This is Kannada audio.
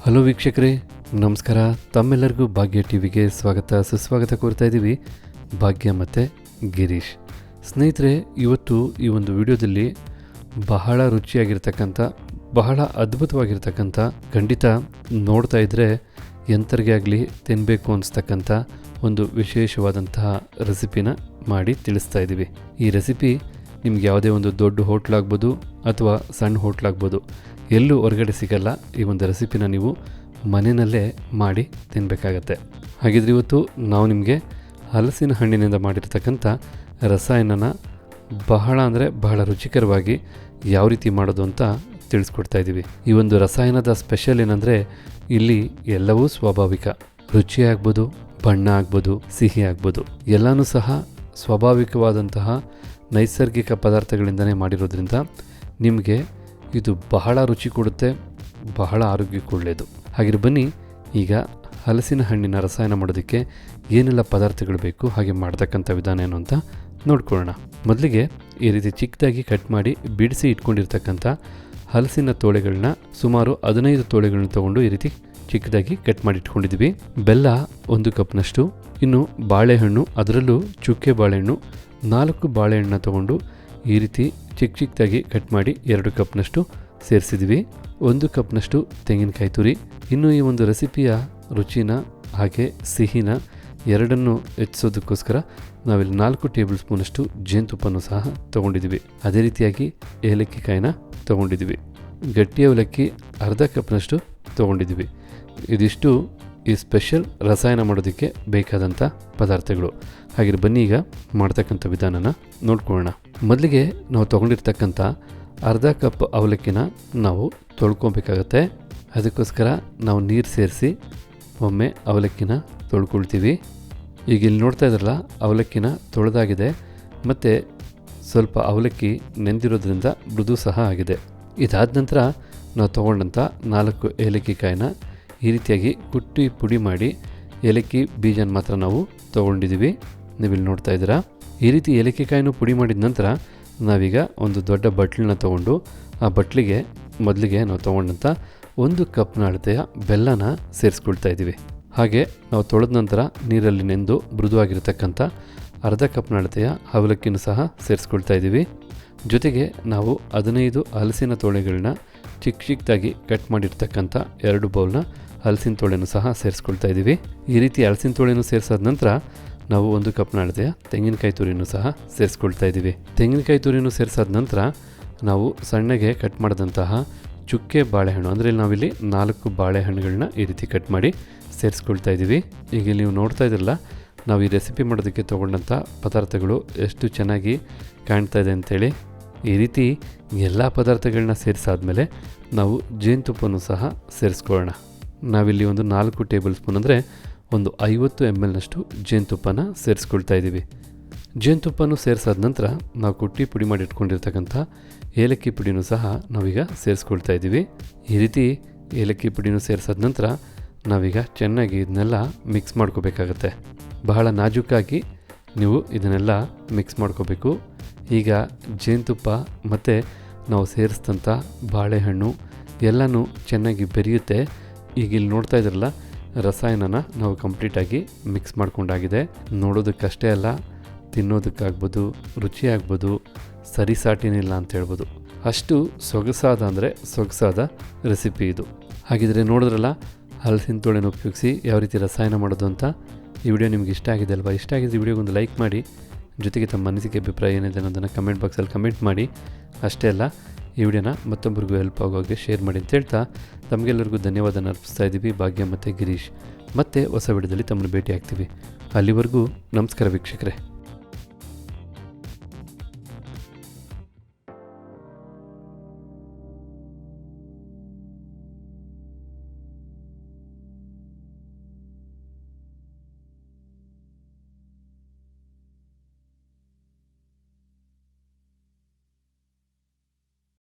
ಹಲೋ ವೀಕ್ಷಕರೇ, ನಮಸ್ಕಾರ. ತಮ್ಮೆಲ್ಲರಿಗೂ ಭಾಗ್ಯ ಟಿವಿಗೆ ಸ್ವಾಗತ ಸುಸ್ವಾಗತ ಕೋರ್ತಾ ಇದ್ದೀವಿ. ಭಾಗ್ಯ ಮತ್ತು ಗಿರೀಶ್. ಸ್ನೇಹಿತರೆ, ಇವತ್ತು ಈ ಒಂದು ವಿಡಿಯೋದಲ್ಲಿ ಬಹಳ ರುಚಿಯಾಗಿರ್ತಕ್ಕಂಥ, ಬಹಳ ಅದ್ಭುತವಾಗಿರ್ತಕ್ಕಂಥ, ಖಂಡಿತ ನೋಡ್ತಾ ಇದ್ದರೆ ಎಂಥರಿಗೆ ಆಗಲಿ ತಿನ್ನಬೇಕು ಅನಿಸ್ತಕ್ಕಂಥ ಒಂದು ವಿಶೇಷವಾದಂತಹ ರೆಸಿಪಿನ ಮಾಡಿ ತಿಳಿಸ್ತಾ ಇದ್ದೀವಿ. ಈ ರೆಸಿಪಿ ನಿಮ್ಗೆ ಯಾವುದೇ ಒಂದು ದೊಡ್ಡ ಹೋಟ್ಲಾಗ್ಬೋದು ಅಥವಾ ಸಣ್ಣ ಹೋಟ್ಲಾಗ್ಬೋದು, ಎಲ್ಲೂ ಹೊರಗಡೆ ಸಿಗಲ್ಲ. ಈ ಒಂದು ರೆಸಿಪಿನ ನೀವು ಮನೆಯಲ್ಲೇ ಮಾಡಿ ತಿನ್ನಬೇಕಾಗತ್ತೆ. ಹಾಗಿದ್ರೆ ಇವತ್ತು ನಾವು ನಿಮಗೆ ಹಲಸಿನ ಹಣ್ಣಿನಿಂದ ಮಾಡಿರ್ತಕ್ಕಂಥ ರಸಾಯನನ ಬಹಳ ಅಂದರೆ ಬಹಳ ರುಚಿಕರವಾಗಿ ಯಾವ ರೀತಿ ಮಾಡೋದು ಅಂತ ತಿಳಿಸ್ಕೊಡ್ತಾ ಇದ್ದೀವಿ. ಈ ಒಂದು ರಸಾಯನದ ಸ್ಪೆಷಲ್ ಏನಂದರೆ, ಇಲ್ಲಿ ಎಲ್ಲವೂ ಸ್ವಾಭಾವಿಕ. ರುಚಿ ಆಗ್ಬೋದು, ಬಣ್ಣ ಆಗ್ಬೋದು, ಸಿಹಿ ಆಗ್ಬೋದು, ಎಲ್ಲನೂ ಸಹ ಸ್ವಾಭಾವಿಕವಾದಂತಹ ನೈಸರ್ಗಿಕ ಪದಾರ್ಥಗಳಿಂದಲೇ ಮಾಡಿರೋದ್ರಿಂದ ನಿಮಗೆ ಇದು ಬಹಳ ರುಚಿ ಕೊಡುತ್ತೆ, ಬಹಳ ಆರೋಗ್ಯಕ್ಕೆ ಒಳ್ಳೆಯದು. ಹಾಗೆ ಬನ್ನಿ, ಈಗ ಹಲಸಿನ ಹಣ್ಣಿನ ರಸಾಯನ ಮಾಡೋದಕ್ಕೆ ಏನೆಲ್ಲ ಪದಾರ್ಥಗಳು ಬೇಕು, ಹಾಗೆ ಮಾಡ್ತಕ್ಕಂಥ ವಿಧಾನ ಏನು ಅಂತ ನೋಡ್ಕೊಳ್ಳೋಣ. ಮೊದಲಿಗೆ ಈ ರೀತಿ ಚಿಕ್ಕದಾಗಿ ಕಟ್ ಮಾಡಿ ಬಿಡಿಸಿ ಇಟ್ಕೊಂಡಿರ್ತಕ್ಕಂಥ ಹಲಸಿನ ತೋಳೆಗಳನ್ನ, ಸುಮಾರು 15 ತೋಳೆಗಳನ್ನ ತೊಗೊಂಡು ಈ ರೀತಿ ಚಿಕ್ಕದಾಗಿ ಕಟ್ ಮಾಡಿ ಇಟ್ಕೊಂಡಿದ್ವಿ. ಬೆಲ್ಲ 1 ಕಪ್ನಷ್ಟು, ಇನ್ನು ಬಾಳೆಹಣ್ಣು, ಅದರಲ್ಲೂ ಚುಕ್ಕೆ ಬಾಳೆಹಣ್ಣು 4 ಬಾಳೆಹಣ್ಣನ್ನ ತೊಗೊಂಡು ಈ ರೀತಿ ಚಿಕ್ಕದಾಗಿ ಕಟ್ ಮಾಡಿ 2 ಕಪ್ನಷ್ಟು ಸೇರಿಸಿದ್ವಿ. 1 ಕಪ್ನಷ್ಟು ತೆಂಗಿನಕಾಯಿ ತುರಿ. ಇನ್ನು ಈ ಒಂದು ರೆಸಿಪಿಯ ರುಚಿನ ಹಾಗೆ ಸಿಹಿನ ಎರಡನ್ನೂ ಹೆಚ್ಚಿಸೋದಕ್ಕೋಸ್ಕರ ನಾವಿಲ್ಲಿ 4 ಟೇಬಲ್ ಸ್ಪೂನಷ್ಟು ಜೇನುತುಪ್ಪನೂ ಸಹ ತೊಗೊಂಡಿದ್ವಿ. ಅದೇ ರೀತಿಯಾಗಿ ಏಲಕ್ಕಿ ಕಾಯಿನ ತೊಗೊಂಡಿದ್ವಿ. ಗಟ್ಟಿ ಅವಲಕ್ಕಿ ಅರ್ಧ ಕಪ್ನಷ್ಟು ತೊಗೊಂಡಿದ್ವಿ. ಇದಿಷ್ಟು ಈ ಸ್ಪೆಷಲ್ ರಸಾಯನ ಮಾಡೋದಕ್ಕೆ ಬೇಕಾದಂಥ ಪದಾರ್ಥಗಳು. ಹಾಗೆ ಬನ್ನಿ, ಈಗ ಮಾಡ್ತಕ್ಕಂಥ ವಿಧಾನನ ನೋಡ್ಕೊಳ್ಳೋಣ. ಮೊದಲಿಗೆ ನಾವು ತೊಗೊಂಡಿರ್ತಕ್ಕಂಥ ಅರ್ಧ ಕಪ್ ಅವಲಕ್ಕಿನ ನಾವು ತೊಳ್ಕೊಬೇಕಾಗತ್ತೆ. ಅದಕ್ಕೋಸ್ಕರ ನಾವು ನೀರು ಸೇರಿಸಿ ಒಮ್ಮೆ ಅವಲಕ್ಕಿನ ತೊಳ್ಕೊಳ್ತೀವಿ. ಈಗ ಇಲ್ಲಿ ನೋಡ್ತಾ ಇದ್ರಲ್ಲ, ಅವಲಕ್ಕಿನ ತೊಳೆದಾಗಿದೆ ಮತ್ತು ಸ್ವಲ್ಪ ಅವಲಕ್ಕಿ ನೆಂದಿರೋದ್ರಿಂದ ಮೃದು ಸಹ ಆಗಿದೆ. ಇದಾದ ನಂತರ ನಾವು ತೊಗೊಂಡಂಥ 4 ಏಲಕ್ಕಿ ಕಾಯಿನ ಈ ರೀತಿಯಾಗಿ ಕುಟ್ಟಿ ಪುಡಿ ಮಾಡಿ, ಏಲಕ್ಕಿ ಬೀಜನ ಮಾತ್ರ ನಾವು ತೊಗೊಂಡಿದ್ದೀವಿ. ನೀವಿಲ್ಲಿ ನೋಡ್ತಾ ಇದ್ದೀರಾ. ಈ ರೀತಿ ಏಲಕ್ಕಿ ಕಾಯಿನೂ ಪುಡಿ ಮಾಡಿದ ನಂತರ ನಾವೀಗ ಒಂದು ದೊಡ್ಡ ಬಟ್ಲನ್ನ ತೊಗೊಂಡು ಆ ಬಟ್ಲಿಗೆ ಮೊದಲಿಗೆ ನಾವು ತೊಗೊಂಡಂಥ 1 ಕಪ್ನ ಅಳತೆಯ ಬೆಲ್ಲನ ಸೇರಿಸ್ಕೊಳ್ತಾ ಇದ್ದೀವಿ. ಹಾಗೆ ನಾವು ತೊಳೆದ ನಂತರ ನೀರಲ್ಲಿ ನೆಂದು ಮೃದುವಾಗಿರ್ತಕ್ಕಂಥ ಅರ್ಧ ಕಪ್ನ ಅಳತೆಯ ಅವಲಕ್ಕಿನೂ ಸಹ ಸೇರಿಸ್ಕೊಳ್ತಾ ಇದ್ದೀವಿ. ಜೊತೆಗೆ ನಾವು 15 ಹಲಸಿನ ತೋಳೆಗಳನ್ನ ಚಿಕ್ಕದಾಗಿ ಕಟ್ ಮಾಡಿರ್ತಕ್ಕಂಥ 2 ಬೌಲ್ನ ಹಲಸಿನ ತೋಳೆನೂ ಸಹ ಸೇರಿಸ್ಕೊಳ್ತಾ ಇದ್ದೀವಿ. ಈ ರೀತಿ ಹಲಸಿನ ತೋಳೆನೂ ಸೇರಿಸಾದ ನಂತರ ನಾವು 1 ಕಪ್ನ ಅಳತೆಯ ತೆಂಗಿನಕಾಯಿ ತುರಿನೂ ಸಹ ಸೇರಿಸ್ಕೊಳ್ತಾ ಇದ್ದೀವಿ. ತೆಂಗಿನಕಾಯಿ ತುರಿನೂ ಸೇರಿಸಾದ ನಂತರ ನಾವು ಸಣ್ಣಗೆ ಕಟ್ ಮಾಡಿದಂತಹ ಚುಕ್ಕೆ ಬಾಳೆಹಣ್ಣು, ಅಂದರೆ ನಾವಿಲ್ಲಿ 4 ಬಾಳೆಹಣ್ಣುಗಳನ್ನ ಈ ರೀತಿ ಕಟ್ ಮಾಡಿ ಸೇರಿಸ್ಕೊಳ್ತಾ ಇದ್ದೀವಿ. ಈಗ ನೀವು ನೋಡ್ತಾ ಇದ್ರಲ್ಲ, ನಾವು ಈ ರೆಸಿಪಿ ಮಾಡೋದಕ್ಕೆ ತೊಗೊಂಡಂಥ ಪದಾರ್ಥಗಳು ಎಷ್ಟು ಚೆನ್ನಾಗಿ ಕಾಣ್ತಾ ಇದೆ ಅಂಥೇಳಿ. ಈ ರೀತಿ ಎಲ್ಲ ಪದಾರ್ಥಗಳನ್ನ ಸೇರಿಸಾದ್ಮೇಲೆ ನಾವು ಜೇನುತುಪ್ಪನೂ ಸಹ ಸೇರಿಸ್ಕೊಳ್ಳೋಣ. ನಾವಿಲ್ಲಿ ಒಂದು 4 ಟೇಬಲ್ ಸ್ಪೂನ್, ಅಂದರೆ ಒಂದು 50 ml ಜೇನುತುಪ್ಪನ ಸೇರಿಸ್ಕೊಳ್ತಾ ಇದ್ದೀವಿ. ಜೇನುತುಪ್ಪನೂ ಸೇರಿಸಾದ ನಂತರ ನಾವು ಕುಟ್ಟಿ ಪುಡಿ ಮಾಡಿ ಇಟ್ಕೊಂಡಿರ್ತಕ್ಕಂಥ ಏಲಕ್ಕಿ ಪುಡಿನೂ ಸಹ ನಾವೀಗ ಸೇರಿಸ್ಕೊಳ್ತಾ ಇದ್ದೀವಿ. ಈ ರೀತಿ ಏಲಕ್ಕಿ ಪುಡಿನೂ ಸೇರಿಸಾದ ನಂತರ ನಾವೀಗ ಚೆನ್ನಾಗಿ ಇದನ್ನೆಲ್ಲ ಮಿಕ್ಸ್ ಮಾಡ್ಕೋಬೇಕಾಗತ್ತೆ. ಬಹಳ ನಾಜೂಕಾಗಿ ನೀವು ಇದನ್ನೆಲ್ಲ ಮಿಕ್ಸ್ ಮಾಡ್ಕೋಬೇಕು. ಈಗ ಜೇನುತುಪ್ಪ ಮತ್ತು ನಾವು ಸೇರಿಸಿದಂಥ ಬಾಳೆಹಣ್ಣು ಎಲ್ಲನೂ ಚೆನ್ನಾಗಿ ಬೆರೆಯುತ್ತೆ. ಈಗ ಇಲ್ಲಿ ನೋಡ್ತಾ ಇದ್ರಲ್ಲ, ರಸಾಯನನ ನಾವು ಕಂಪ್ಲೀಟಾಗಿ ಮಿಕ್ಸ್ ಮಾಡ್ಕೊಂಡಾಗಿದೆ. ನೋಡೋದಕ್ಕಷ್ಟೇ ಅಲ್ಲ, ತಿನ್ನೋದಕ್ಕಾಗ್ಬೋದು, ರುಚಿ ಆಗ್ಬೋದು, ಸರಿಸಾಟಿನಿಲ್ಲ ಅಂತ ಹೇಳ್ಬೋದು. ಅಷ್ಟು ಸೊಗಸಾದ ಅಂದರೆ ಸೊಗಸಾದ ರೆಸಿಪಿ ಇದು. ಹಾಗಿದ್ರೆ ನೋಡಿದ್ರಲ್ಲ, ಹಲಸಿನ ತೋಳೆನ ಉಪಯೋಗಿಸಿ ಯಾವ ರೀತಿ ರಸಾಯನ ಮಾಡೋದು ಅಂತ. ಈ ವಿಡಿಯೋ ನಿಮ್ಗೆ ಇಷ್ಟ ಆಗಿದೆ ಅಲ್ವಾ? ಇಷ್ಟ ಆಗಿದ್ರೆ ವಿಡಿಯೋಗೊಂದು ಲೈಕ್ ಮಾಡಿ, ಜೊತೆಗೆ ತಮ್ಮ ಅನಿಸಿಕೆ ಅಭಿಪ್ರಾಯ ಏನಿದೆ ಅನ್ನೋದನ್ನು ಕಮೆಂಟ್ ಬಾಕ್ಸಲ್ಲಿ ಕಮೆಂಟ್ ಮಾಡಿ. ಅಷ್ಟೇ ಅಲ್ಲ, ಈ ವಿಡಿಯೋನ ಮತ್ತೊಬ್ಬರಿಗೂ ಹೆಲ್ಪ್ ಆಗೋಗೆ ಶೇರ್ ಮಾಡಿ ಅಂತ ಹೇಳ್ತಾ ತಮಗೆಲ್ಲರಿಗೂ ಧನ್ಯವಾದನ ಅರ್ಪಿಸ್ತಾ ಇದ್ದೀವಿ. ಭಾಗ್ಯ ಮತ್ತು ಗಿರೀಶ್. ಮತ್ತೆ ಹೊಸ ವಿಡಿಯೋದಲ್ಲಿ ತಮ್ಮನ್ನು ಭೇಟಿ ಆಗ್ತೀವಿ. ಅಲ್ಲಿವರೆಗೂ ನಮಸ್ಕಾರ ವೀಕ್ಷಕರೇ.